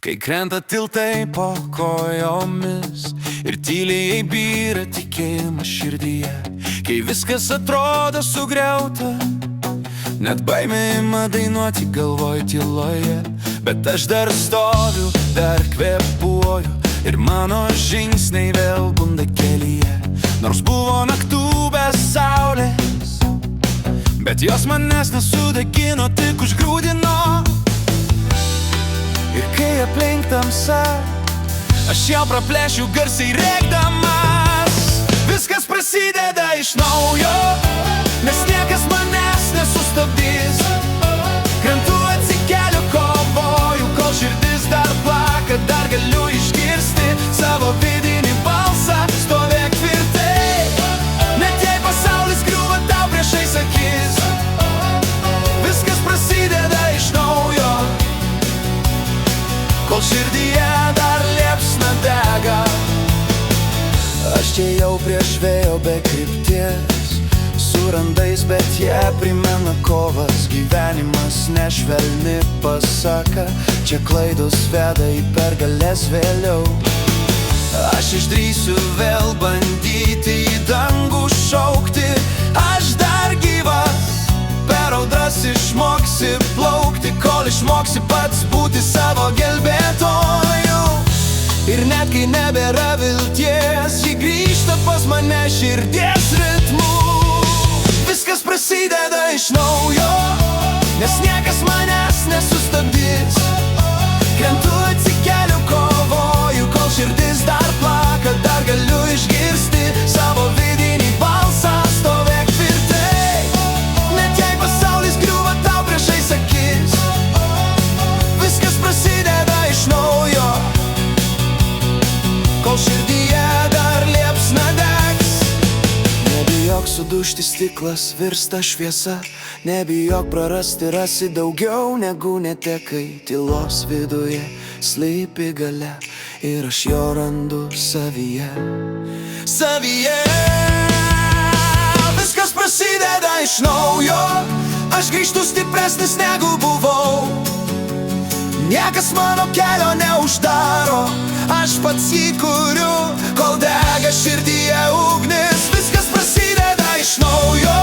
Kai krenta tiltai po kojomis ir tyliai byra tikėjimas širdyje, kai viskas atrodo sugriauta, net baimė ima dainuoti galvoj tyloje. Bet aš dar stoviu, dar kvėpuoju ir mano žingsniai vėl bunda kelyje. Nors buvo naktų be saulės, bet jos manęs nesudegino, tik užgrūdino. Ir kai aplink tamsa, aš jau praplėšiu garsiai rėkdamas. Viskas prasideda iš naujo, nes niekas manęs nesustabdys. Krentu, atsikeliu, kovoju, kol širdis dar plaka, dar galiu išgirsti savo vidinį balsą. Stovėk tvirtai, net jei pasaulis griūva tau priešais akis. Viskas prasideda iš naujo, kol širdyje dar liepsna dega. Aš čia jau prieš vėjo be krypties, su randais, bet jie primena kovas. Gyvenimas nešvelni pasaka, čia klaidos veda į pergalės vėliau. Aš išdrįsiu vėl bandyti į dangų šaukti, aš dar gyvas. Per audras išmoksi plaukti, kol išmoksi pats būti savo gelbėtoju. Ir net kai nebėra vilties, ji grįžta pas mane širdies ritmu. Viskas prasideda iš naujo, nes niekas manęs nesustabdys. Krentu, atsikeliu, kovoju, kol širdis dar plaka, dar galiu išgirsti savo vidinį balsą. Stovėk tvirtai, net jei pasaulis griūva tau priešais akis. Viskas prasideda iš naujo, kol širdyje dar liepsna degs. Nebijok sudužti, stiklas virsta šviesa, nebijok prarasti, rasi daugiau negu netekai. Tylos viduje slypi galia ir aš jo randu savyje. Savyje viskas prasideda iš naujo, aš grįžtu stipresnis negu buvau. Niekas mano kelio neuždaro, aš pats jį kuriu, kol dega širdyje ugnis. Viskas prasideda iš naujo,